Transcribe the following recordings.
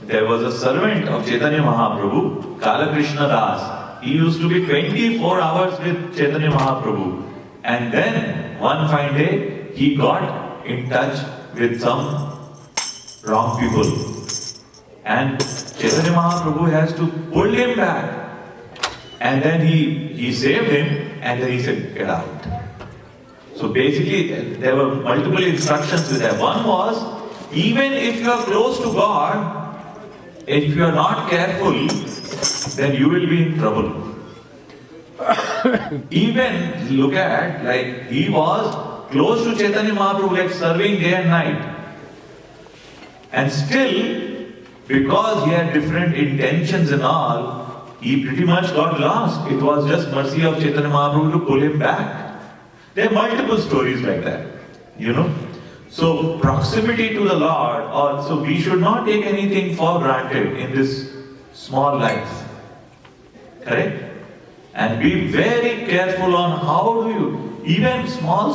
there was a servant of Chaitanya Mahaprabhu, Kala Krishna Das. He used to be 24 hours with Chaitanya Mahaprabhu. And then, one fine day, he got in touch with some wrong people. And Chaitanya Mahaprabhu has to pull him back. And then he saved him, and then he said, get out. So basically, there were multiple instructions with that. One was, even if you are close to God, if you are not careful, then you will be in trouble. Even look at, like, he was close to Chaitanya Mahaprabhu, like serving day and night. And still, because he had different intentions and all, he pretty much got lost. It was just mercy of Chaitanya Mahaprabhu to pull him back. There are multiple stories like that, you know. So proximity to the Lord, so we should not take anything for granted in this small life. Correct? And be very careful on how do you, even small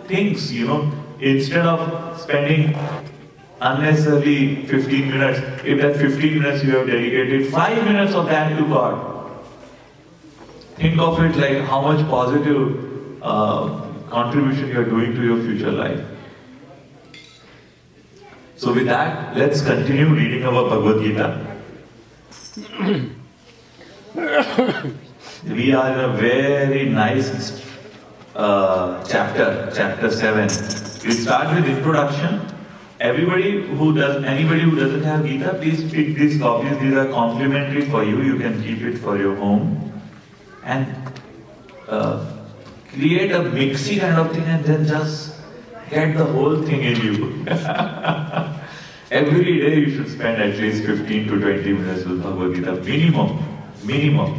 things, you know, instead of spending unnecessarily 15 minutes, if that 15 minutes you have dedicated 5 minutes of that to God, think of it like how much positive contribution you are doing to your future life. So with that, let's continue reading our Bhagavad Gita. We are in a very nice chapter 7. We start with introduction. Anybody who doesn't have Gita, please pick these copies. These are complimentary for you. You can keep it for your home. And create a mixy kind of thing and then just get the whole thing in you. Every day you should spend at least 15 to 20 minutes with Bhagavad Gita. Minimum.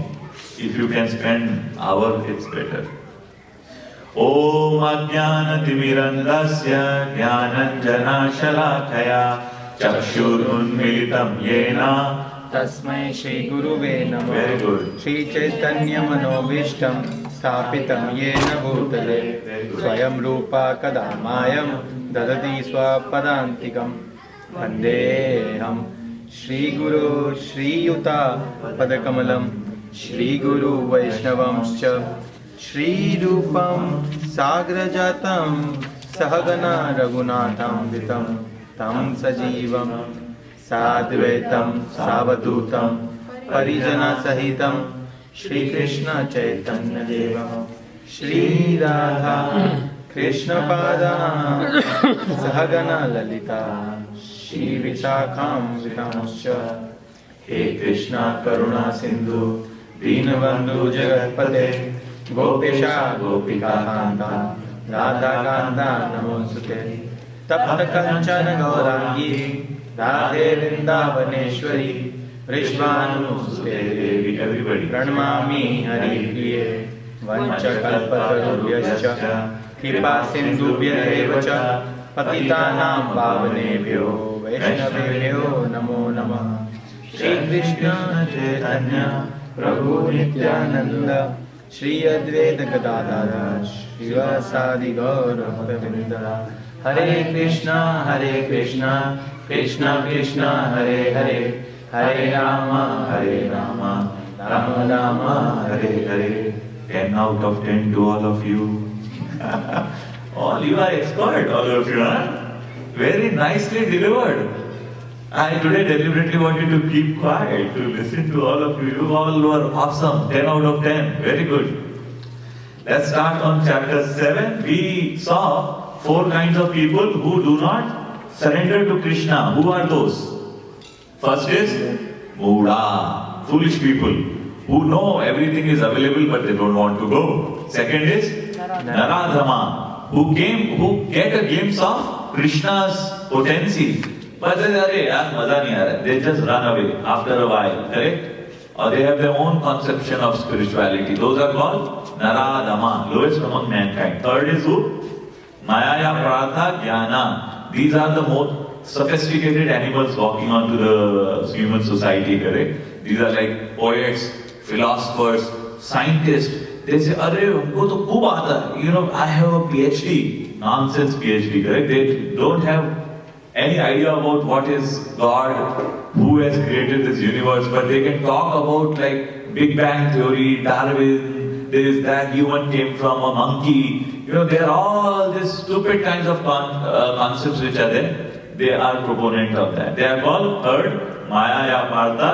If you can spend an hour, it's better. Om Ajnanatimirandasya Jnananjana Shalakaya Chakshurunmilitam Yena Tasmai Shri Guruve Namo. Very good. Shri Chaitanya Manobishtam Sthapitam Yena Bhutale Swayam Rupa Kadamayam Dadati Swapadantikam Vandeham Shri Guru Shri Yuta Padakamalam Shri Guru Vaishnavamscha Shri Rupam Sagrajatam Sahagana Raghunatham Vitam Tam Sajivam Sadvaitam Savadutam Parijana Sahitam Shri Krishna Chaitanya Devam Shri Radha Krishna Pada Sahagana Lalita Shri Visakham Vitamscha He Krishna Karuna Sindhu Dinabandhu Jagatpate Gopesha Gopika Kanta Radha Kanta Namosute Tapta Kanchana Gaurangi Radhe Vrindavaneshwari Vrishvanu Devi. Everybody Pranamami Hari Priye Vancha Kalpatarubhyascha Kripa Sindhubhya Evacha Patitanam Pavanebhyo Vaishnavebhyo Namo Namah. Shri Krishna Chaitanya Prabhu Nityananda Shri Advaita Gadadhara Shivasadi Gaura Bhaktavrinda. Hare Krishna Krishna Krishna Hare Hare Hare Rama Rama Rama Hare Hare. 10 out of 10 to all of you. All you are expert, all of you, huh? Very nicely delivered. I today deliberately wanted to keep quiet to listen to all of you. You all were awesome. 10 out of 10. Very good. Let's start on chapter 7. We saw 4 kinds of people who do not surrender to Krishna. Who are those? First is Muda, foolish people who know everything is available but they don't want to go. Second is Naradhama, who get a glimpse of Krishna's potency. But they just run away after a while, correct? Or they have their own conception of spirituality. Those are called Naradhama, lowest among mankind. Third is who? Mayaya Pratha Jnana. These are the most sophisticated animals walking onto the human society, correct? These are like poets, philosophers, scientists. They say, Arre, humko to khub aata hai. I have a PhD. Nonsense PhD, correct? They don't have any idea about what is God, who has created this universe, but they can talk about like Big Bang Theory, Darwin, this, that, human came from a monkey. You know, there are all these stupid kinds of concepts which are there. They are proponent of that. They are called third, Maya ya Partha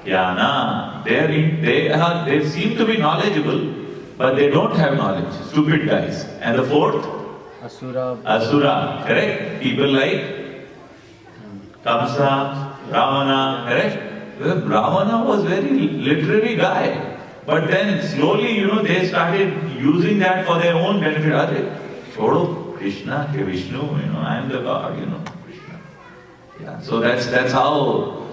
Jnana. They seem to be knowledgeable, but they don't have knowledge. Stupid guys. And the fourth? Asura, correct? People like Kamsa, Ravana, correct? Well, Ravana was very literary guy. But then slowly, they started using that for their own benefit. Are Chodo, Krishna, Vishnu, I am the God, Krishna. Yeah, so that's how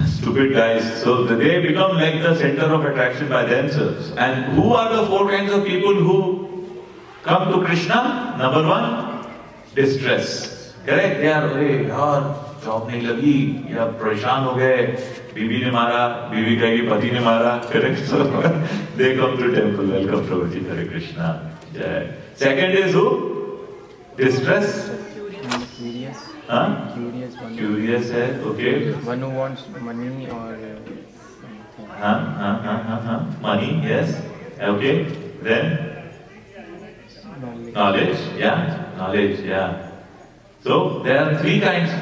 stupid guys. So they become like the center of attraction by themselves. And who are the four kinds of people who come to Krishna? Number one, distress. Correct? They are, hey, yaar, job nahi lagi, ya pareshan ho gaye, bibi ne mara, bibi kahegi pati ne mara. Correct? So they come to temple. Welcome Prabhuji, Hare Krishna. Jai. Second is who? Distress. Curious. Huh? Curious one. Curious hai, okay. One who wants money or something. Money, yes. Okay. Then knowledge, yeah. So there are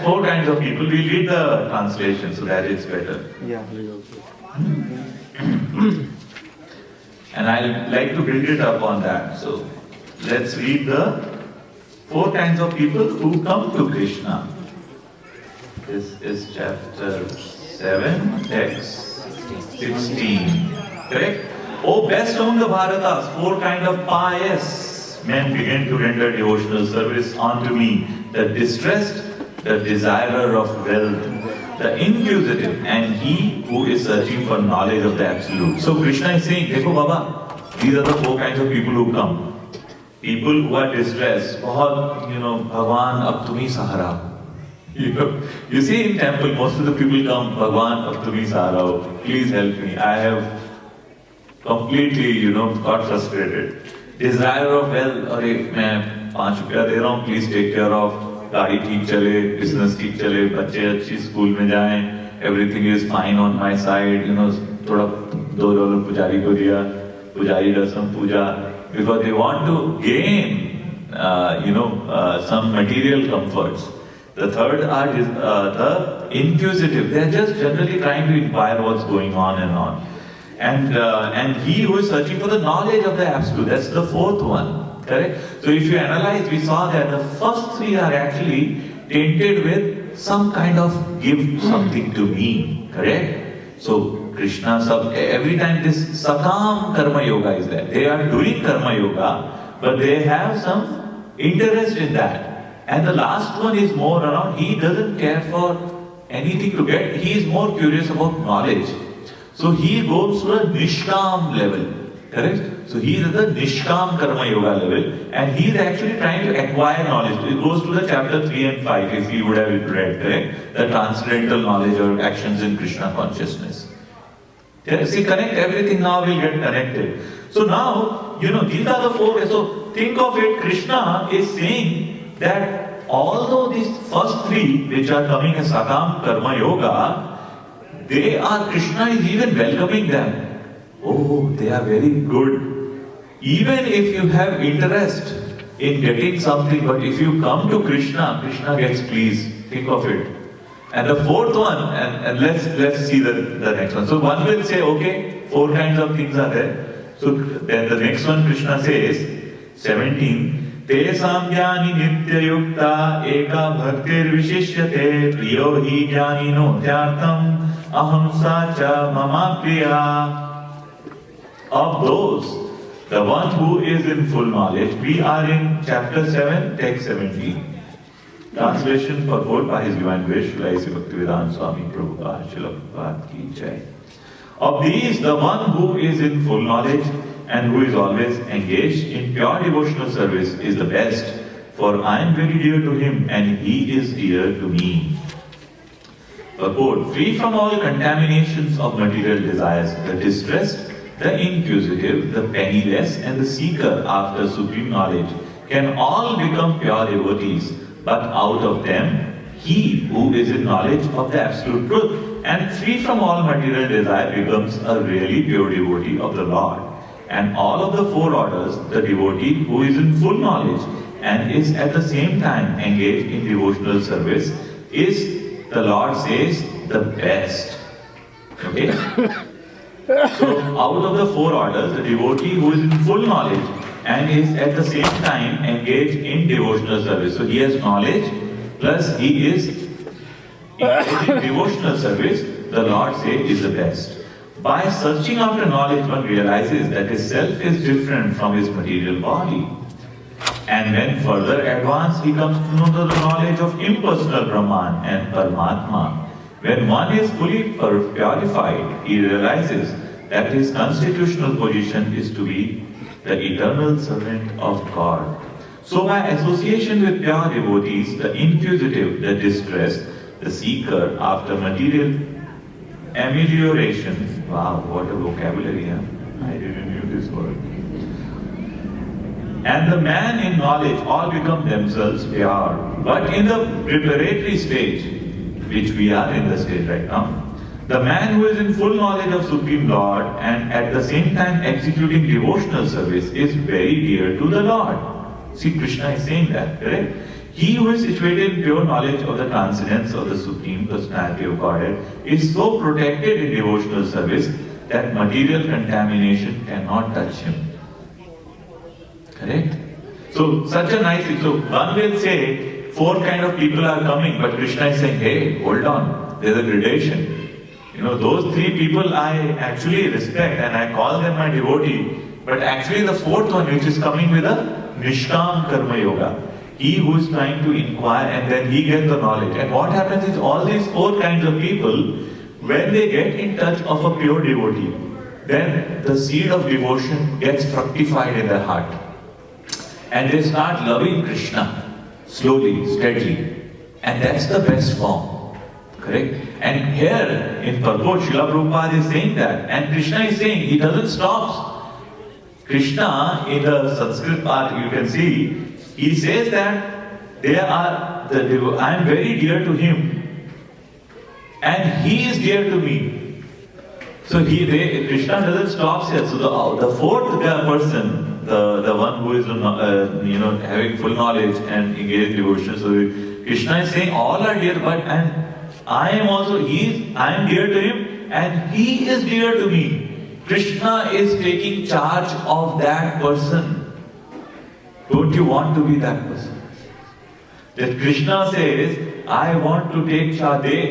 four kinds of people. We read the translation so that it's better. Yeah. And I'd like to build it up on that. So let's read the four kinds of people who come to Krishna. This is chapter 7, text 16. Correct? O best among the Bharatas, four kind of pious men begin to render devotional service unto me, the distressed, the desirer of wealth, the inquisitive, and he who is searching for knowledge of the Absolute. So Krishna is saying, Dekho Baba, these are the four kinds of people who come. People who are distressed, Bhagwan, ab tumi sahara. You see in temple, most of the people come, Bhagwan, ab tumi sahara ho. Please help me. I have completely, got frustrated. Desire of wealth, अरे मैं 5 रुपया दे रहा हूँ, please take care of, गाड़ी ठीक चले, business ठीक चले, बच्चे अच्छी स्कूल में जाएं, everything is fine on my side, थोड़ा $2 पुजारी को दिया, पुजारी does some puja, because they want to gain, some material comforts. The third are the inquisitive. They are just generally trying to inquire what's going on and on. And he who is searching for the knowledge of the Absolute, that's the fourth one, correct? So if you analyze, we saw that the first three are actually tainted with some kind of give something to me, correct? So Krishna, every time this Sakam Karma Yoga is there. They are doing Karma Yoga, but they have some interest in that. And the last one is more around, he doesn't care for anything to get, he is more curious about knowledge. So he goes to a Nishkam level, correct? So he is at the Nishkam Karma Yoga level, and he is actually trying to acquire knowledge. It goes to the chapter 3 and 5, if you would have read, correct? The transcendental knowledge or actions in Krishna consciousness. See, connect everything now will get connected. So now, these are the four. So think of it, Krishna is saying that although these first three, which are coming as Sakam Karma Yoga, Krishna is even welcoming them. Oh, they are very good. Even if you have interest in getting something, but if you come to Krishna, Krishna gets pleased. Think of it. And the fourth one, and let's see the next one. So one will say, okay, four kinds of things are there. So then the next one, Krishna says, 17, Te samjani nitya yukta eka bhaktir vishishyate priyo hi jnani no tyartam aham sacha mama priya. Of those, the one who is in full knowledge, we are in chapter 7, text 17. Translation purport by His Divine Grace, Srila Bhaktivedanta Swami Prabhupada, Srila Prabhupada ki jai. Of these, the one who is in full knowledge and who is always engaged in pure devotional service is the best, for I am very dear to him and he is dear to me. Purport: free from all contaminations of material desires, the distressed, the inquisitive, the penniless, and the seeker after supreme knowledge can all become pure devotees, but out of them, he who is in knowledge of the absolute truth and free from all material desire becomes a really pure devotee of the Lord. And all of the four orders, the devotee who is in full knowledge and is at the same time engaged in devotional service is, the Lord says, the best. Okay? So, out of the four orders, the devotee who is in full knowledge and is at the same time engaged in devotional service. So, he has knowledge plus he is engaged in devotional service, the Lord says is the best. By searching after knowledge, one realizes that his self is different from his material body. And when further advanced, he comes to know the knowledge of impersonal Brahman and Paramatma. When one is fully purified, he realizes that his constitutional position is to be the eternal servant of God. So by association with pure devotees, the inquisitive, the distressed, the seeker after material amelioration, wow, what a vocabulary, huh? I didn't knew this word. And the man in knowledge all become themselves pure. But in the preparatory stage, which we are in the stage right now, the man who is in full knowledge of Supreme Lord and at the same time executing devotional service is very dear to the Lord. See, Krishna is saying that, correct? He who is situated in pure knowledge of the transcendence of the Supreme Personality of Godhead is so protected in devotional service that material contamination cannot touch him. Correct? So, such a nice thing. So, one will say, four kind of people are coming, but Krishna is saying, hey, hold on, there's a gradation. You know, those three people I actually respect and I call them my devotee, but actually the fourth one which is coming with a Nishkam Karma Yoga. He who is trying to inquire and then he gets the knowledge. And what happens is all these four kinds of people, when they get in touch of a pure devotee, then the seed of devotion gets fructified in their heart. And they start loving Krishna slowly, steadily. And that's the best form. Correct? And here in purport, Srila Prabhupada is saying that. And Krishna is saying, he doesn't stop. Krishna, in the Sanskrit part, you can see, he says that I am very dear to him. And he is dear to me. So Krishna doesn't stop here. So the fourth person, the one who is having full knowledge and engaged in devotion. So Krishna is saying all are dear, but I am dear to him and he is dear to me. Krishna is taking charge of that person. Don't you want to be that person? That Krishna says, I want to take charge.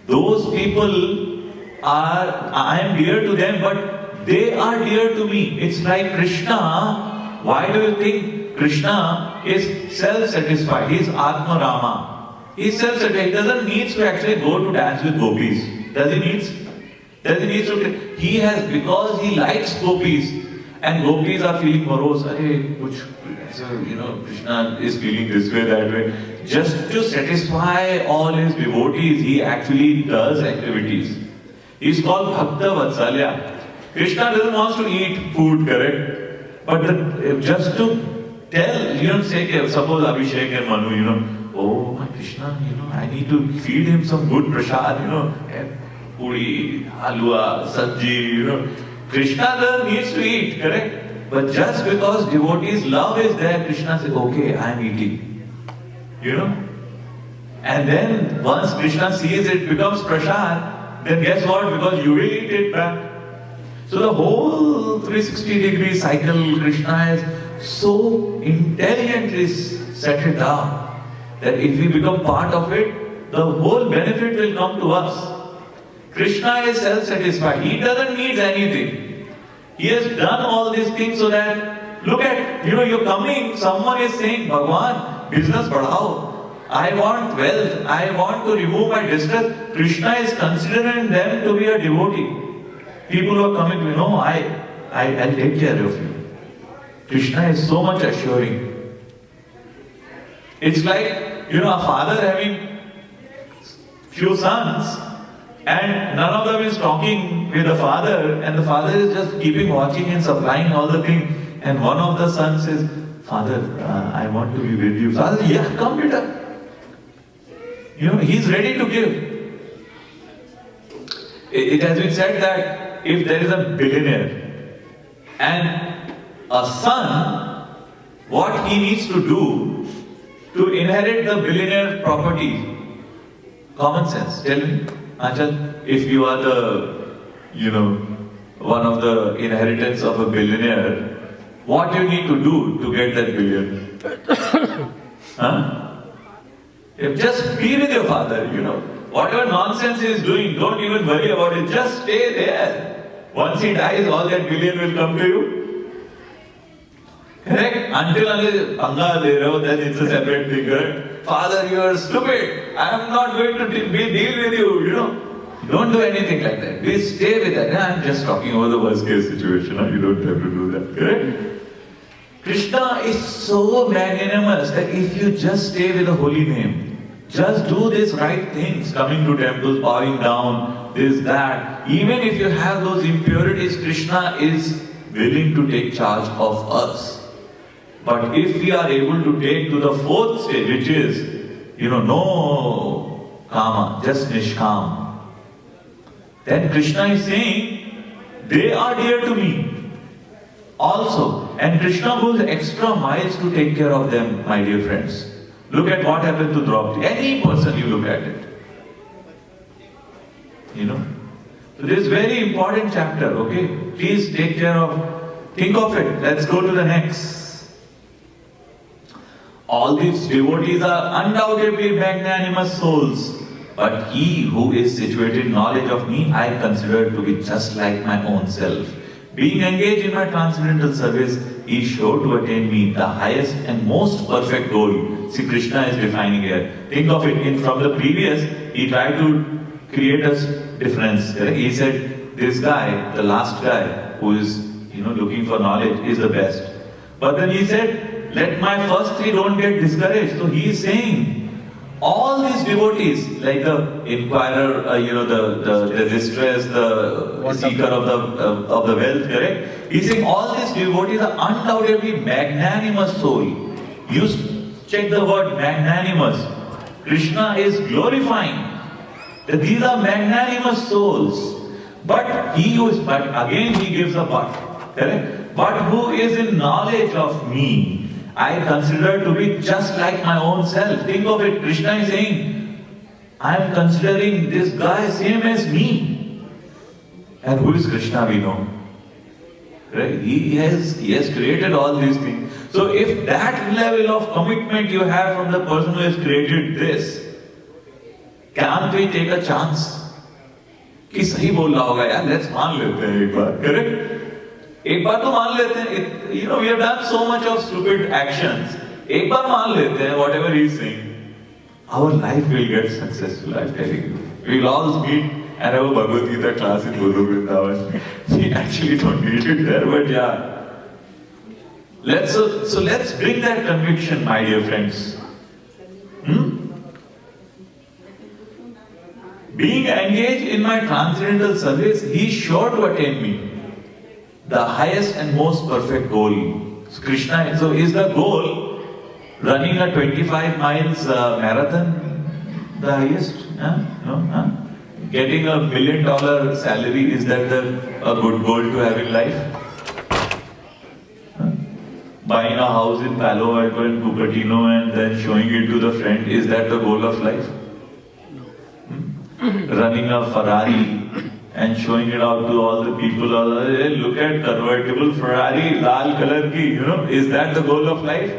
Those people I am dear to them, but they are dear to me. It's like Krishna. Why do you think Krishna is self-satisfied? He is Atma Rama. He is self-satisfied. He doesn't need to actually go to dance with gopis. Does he need? Does he need to? He has, because he likes gopis. And gopis are feeling morose. Krishna is feeling this way, that way. Just to satisfy all his devotees, he actually does activities. He is called Bhakta Vatsalya. Krishna doesn't want to eat food, correct? But just to tell, say, suppose Abhishek and Manu, oh my Krishna, I need to feed him some good prasad, puri, halwa, sabji, Krishna needs to eat, correct? But just because devotees' love is there, Krishna says, okay, I am eating. And then once Krishna sees it becomes prasad, then guess what? Because you will eat it back. So the whole 360-degree cycle, Krishna has so intelligently set it down that if we become part of it, the whole benefit will come to us. Krishna is self-satisfied. He doesn't need anything. He has done all these things so that, look at, you're coming, someone is saying, Bhagwan, business badhao. I want wealth. I want to remove my distress. Krishna is considering them to be a devotee. People who are coming to know, I'll take care of you. Krishna is so much assuring. It's like, a father having few sons, and none of them is talking with the father, and the father is just keeping watching and supplying all the things. And one of the sons says, Father, I want to be with you. Father, yeah, come beta. He's ready to give. It has been said that if there is a billionaire and a son, what he needs to do to inherit the billionaire property? Common sense. Tell me, Achal, if you are one of the inheritance of a billionaire, what you need to do to get that billion? Huh? Just be with your father, Whatever nonsense he is doing, don't even worry about it. Just stay there. Once he dies, all that billion will come to you. Correct? Until Panga de raho, then it's a separate thing. Right? Father, you are stupid. I am not going to deal with you, Don't do anything like that. We stay with that. I am just talking about the worst case situation. You don't have to do that. Correct? Krishna is so magnanimous that if you just stay with the holy name, just do these right things, coming to temples, bowing down, this, that. Even if you have those impurities, Krishna is willing to take charge of us. But if we are able to take to the fourth stage, which is, no kama, just nishkam, then Krishna is saying, they are dear to me also. And Krishna goes extra miles to take care of them, my dear friends. Look at what happened to Draupadi. Any person you look at it. So this is very important chapter, okay? Please take care of, think of it. Let's go to the next. All these devotees are undoubtedly magnanimous souls. But he who is situated in knowledge of me, I consider to be just like my own self. Being engaged in my transcendental service, is sure to attain me, the highest and most perfect goal. See, Krishna is defining here. Think of it, from the previous, he tried to create a difference. He said, this guy, the last guy, who is looking for knowledge, is the best. But then he said, let my first three don't get discouraged. So he is saying, all these devotees, like the inquirer, the distress, the seeker of the wealth, correct? He's saying all these devotees are undoubtedly magnanimous soul. You check the word magnanimous. Krishna is glorifying that these are magnanimous souls. But again he gives a but, correct? But who is in knowledge of me, I consider to be just like my own self. Think of it, Krishna is saying, I am considering this guy same as me. And who is Krishna, we know. Right? He has created all these things. So if that level of commitment you have from the person who has created this, can't we take a chance? कि सही बोल रहा होगा यार, let's मान लेते हैं एक बार, correct? एक बार तो मान लेते हैं, we have done so much of stupid actions. एक बार मान लेते हैं, whatever he is saying, our life will get successful, I'm telling you. We will all meet and have a Bhagavad Gita class in Guru Vrindavan. We actually don't need it there, but yeah. Let's bring that conviction, my dear friends. Being engaged in my transcendental service, he is sure to attain me. The highest and most perfect goal. So Krishna, so is the goal running a 25 miles marathon the highest? No? Getting $1 million salary, is that a good goal to have in life? Buying a house in Palo Alto and Cupertino and then showing it to the friend, is that the goal of life? Running a Ferrari and showing it out to all the people, hey, look at convertible Ferrari, lal color ki, is that the goal of life?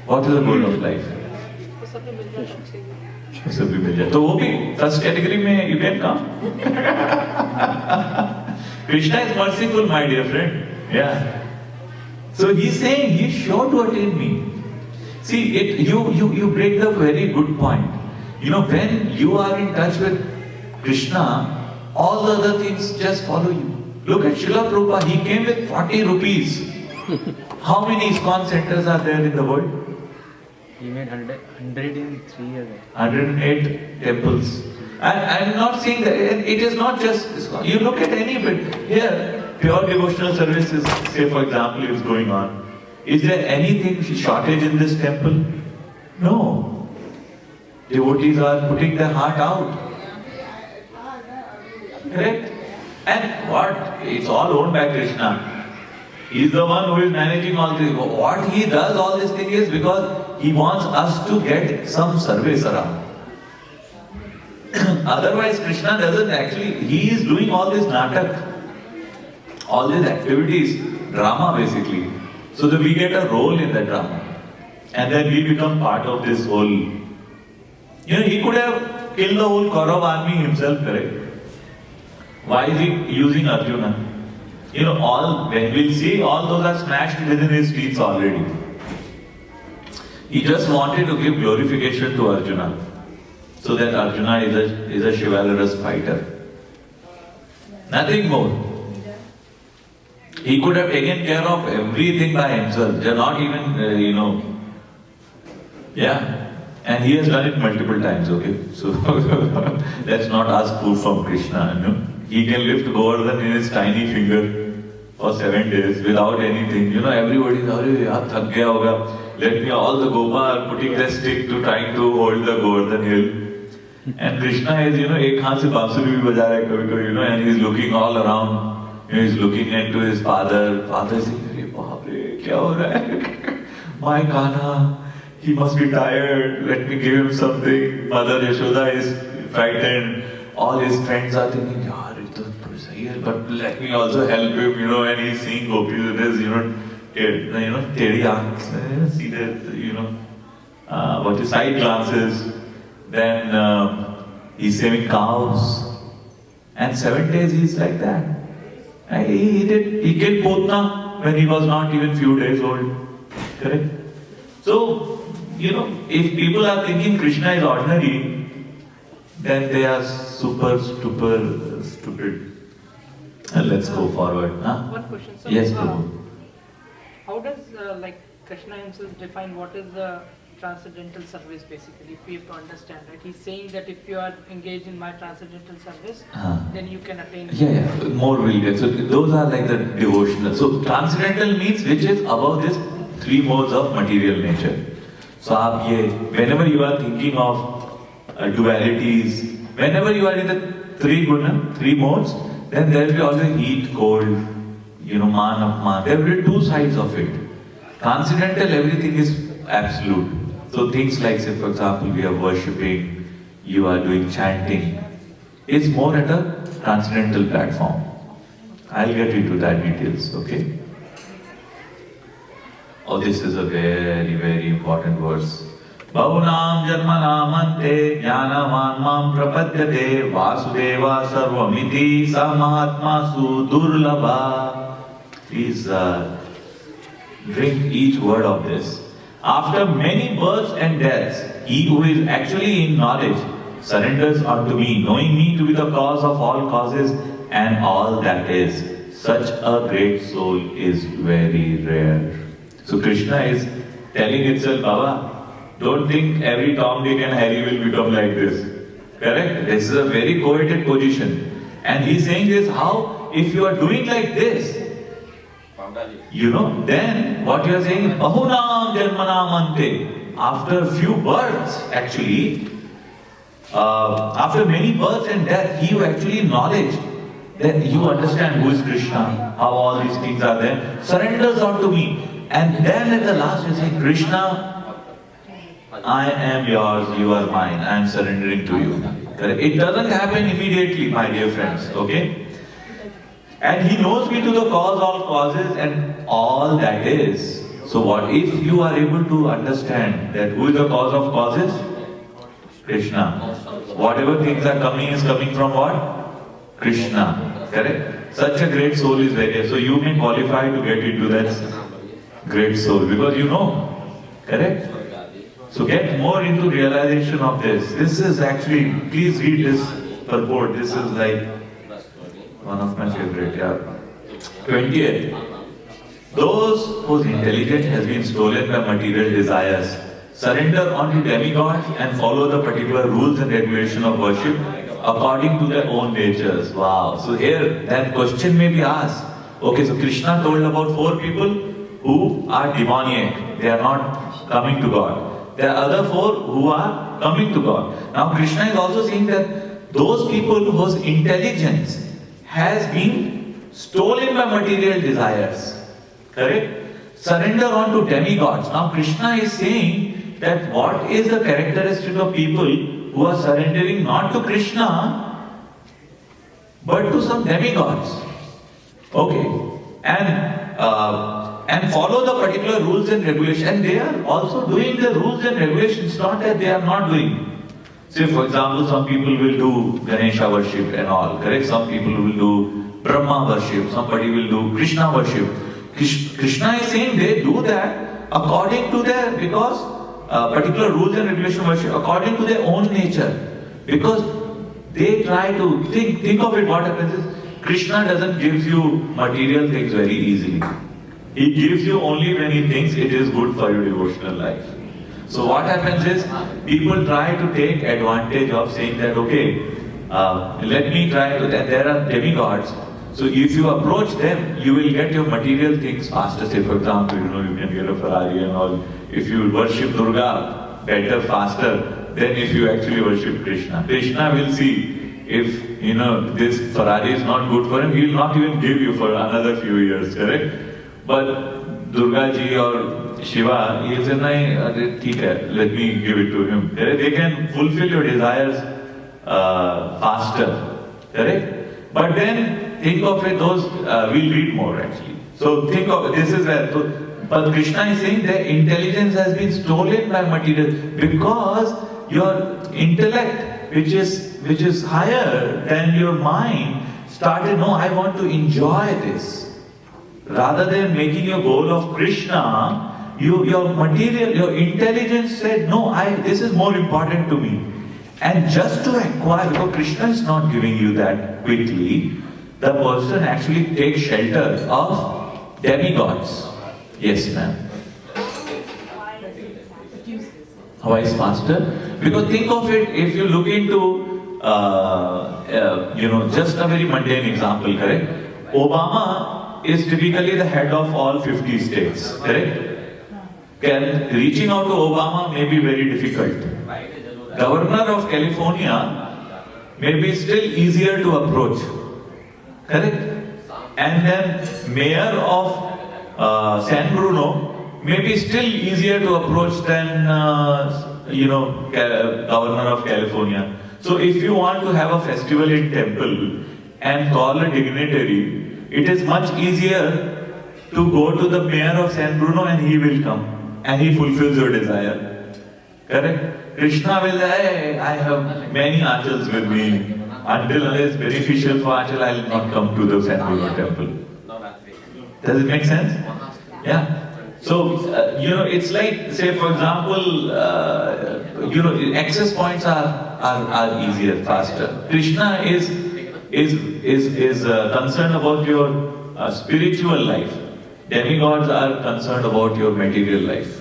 What is the goal of life? तो वो भी first category में you can come. Krishna is merciful, my dear friend. Yeah. So he's saying he's sure to attain me. See, you break the very good point. When you are in touch with Krishna, all the other things just follow you. Look at Srila Prabhupada, he came with 40 rupees. How many ISKCON centers are there in the world? He made 100 in 3 years. 108 temples. And I'm not saying that, it is not just ISKCON. You look at any bit. Here, pure devotional service is, say for example, is going on. Is there anything shortage in this temple? No. Devotees are putting their heart out. Correct? And what? It's all owned by Krishna. He's the one who is managing all this. What he does all this thing is because he wants us to get some service around. Otherwise, Krishna doesn't actually, he is doing all this natak, all these activities, drama basically, so that we get a role in the drama. And then we become part of this whole. He could have killed the whole Kaurav army himself, correct? Why is he using Arjuna? When we'll see, all those are smashed within his feet already. He just wanted to give glorification to Arjuna, so that Arjuna is a chivalrous fighter. Nothing more. He could have taken care of everything by himself. They're not even, And he has done it multiple times, okay? So, let's not ask proof from Krishna, He can lift Govardhan in his tiny finger for 7 days without anything. Everybody is, thak gaya hoga. Let me, all the Gopa are putting their stick to trying to hold the Govardhan hill. And Krishna is, ek haath se bansuri bhi baja raha hai kabhi kabhi, and he's looking all around. He's looking into his father. Father is saying, baap re, kya ho raha hai? My Kana, he must be tired. Let me give him something. Mother Yashoda is frightened. All his friends are thinking, yaar, it to sahi hai, but let me also help him, and he's seeing gopis with his, teri aankhs, see that, side glances. Then he's saving cows. And 7 days he's like that. And he killed Putna when he was not even few days old. Correct? So, if people are thinking Krishna is ordinary, then they are super stupid. And let's go forward. One question. So, yes, Prabhu. How does Krishna himself define what is the transcendental service basically? If we have to understand, right? He's saying that if you are engaged in my transcendental service, then you can attain. More will get. So those are like the devotional. So transcendental means which is above this 3 modes of material nature. So whenever you are thinking of dualities, whenever you are in the 3 modes, then there will be always heat, cold, man, apman. There will be 2 sides of it. Transcendental, everything is absolute. So things like, say for example, we are worshipping, you are doing chanting. It's more at a transcendental platform. I'll get into that details, okay? Oh, this is a very, very important verse. Bhavunam janmanam ante jnanavan mam prapadyate vasudeva sarvamiti sa mahatma su durlabha. Please drink each word of this. After many births and deaths, he who is actually in knowledge surrenders unto me, knowing me to be the cause of all causes and all that is. Such a great soul is very rare. So Krishna is telling itself, Baba, don't think every Tom, Dick and Harry will become like this. Correct? This is a very coveted position. And he's saying this, how? If you are doing like this, then what you are saying, Bahunam Janmanam Ante. After few births, actually, after many births and death, he who actually knowledge, then you understand who is Krishna, how all these things are there, surrenders unto me. And then at the last you say, Krishna, I am yours, you are mine, I am surrendering to you. It doesn't happen immediately, my dear friends, okay? And he knows me to the cause, all causes and all that is. So what if you are able to understand that who is the cause of causes? Krishna. Whatever things are coming is coming from what? Krishna. Correct? Such a great soul is very. So you may qualify to get into that great soul because you know. Correct? So get more into realization of this. This is actually, please read this purport. This is like one of my favorite, 20th. Those whose intelligence has been stolen by material desires surrender unto demigods and follow the particular rules and regulation of worship according to their own natures. Wow. So here, that question may be asked, Okay, so Krishna told about 4 people who are demoniac. They are not coming to God. There are other 4 who are coming to God. Now Krishna is also saying that those people whose intelligence has been stolen by material desires, correct? Surrender on to demigods. Now Krishna is saying that what is the characteristic of people who are surrendering not to Krishna but to some demigods. Okay, and follow the particular rules and regulations. And they are also doing the rules and regulations, not that they are not doing. Say for example, some people will do Ganesha worship and all, correct? Some people will do Brahma worship, somebody will do Krishna worship. Krishna is saying they do that according to their, because particular rules and regulation worship, according to their own nature. Because they try to think of it, what happens is, Krishna doesn't give you material things very easily. He gives you only when he thinks it is good for your devotional life. So what happens is, people try to take advantage of saying that, okay, let me try to, and there are demigods. So if you approach them, you will get your material things faster. Say for example, you can get a Ferrari and all. If you worship Durga better, faster, than if you actually worship Krishna. Krishna will see if, this Ferrari is not good for him, he will not even give you for another few years, correct? But Durga ji or Shiva, he will say, let me give it to him. They can fulfill your desires faster, correct? But then think of it, those will read more actually. So think of this is where. But Krishna is saying that intelligence has been stolen by material because your intellect, which is higher than your mind, started, no, I want to enjoy this. Rather than making your goal of Krishna, your material, your intelligence said, no, this is more important to me. And just to acquire, because Krishna is not giving you that quickly, the person actually takes shelter of demigods. Yes, ma'am. Why is faster? Because think of it, if you look into, just a very mundane example, correct? Obama is typically the head of all 50 states, correct? Reaching out to Obama may be very difficult. Governor of California may be still easier to approach, correct? And then mayor of San Bruno may be still easier to approach than Governor of California. So if you want to have a festival in temple and call a dignitary, it is much easier to go to the mayor of San Bruno and he will come and he fulfills your desire. Correct? Krishna will say, hey, I have many achals with me. Until it is beneficial for achal, I will not come to the San Bruno temple. Does it make sense? Yeah. So, it's like, say for example, access points are easier, faster. Krishna is concerned about your spiritual life. Demigods are concerned about your material life.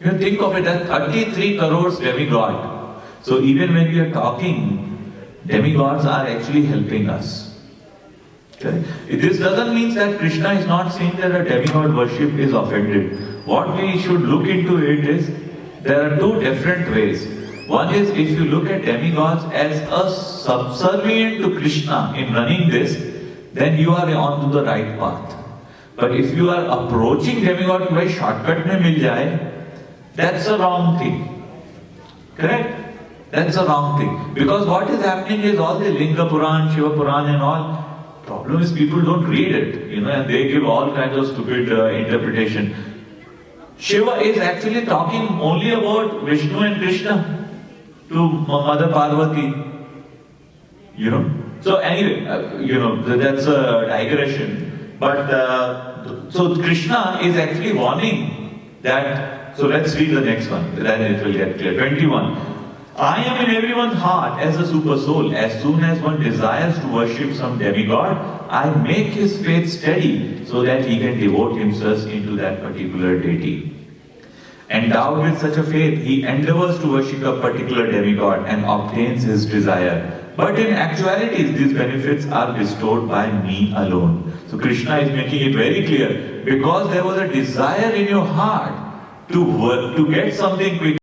Think of it as 33 crores demigod. So even when we are talking, demigods are actually helping us. Okay? This doesn't mean that Krishna is not saying that a demigod worship is offended. What we should look into it is, there are 2 different ways. One is, if you look at demigods as a subservient to Krishna in running this, then you are on to the right path. But if you are approaching demigod by shortcut mein mil jaye, that's a wrong thing. Correct? That's a wrong thing. Because what is happening is all the Linga Puran, Shiva Puran and all, problem is people don't read it, and they give all kinds of stupid interpretation. Shiva is actually talking only about Vishnu and Krishna to Mother Parvati. So anyway, that's a digression. But so Krishna is actually warning that. So let's read the next one. Then it will get clear. 21. I am in everyone's heart as a super soul. As soon as one desires to worship some demigod, I make his faith steady so that he can devote himself into that particular deity. Endowed with such a faith, he endeavors to worship a particular demigod and obtains his desire. But in actuality, these benefits are bestowed by me alone. So Krishna is making it very clear, because there was a desire in your heart to work, to get something quick.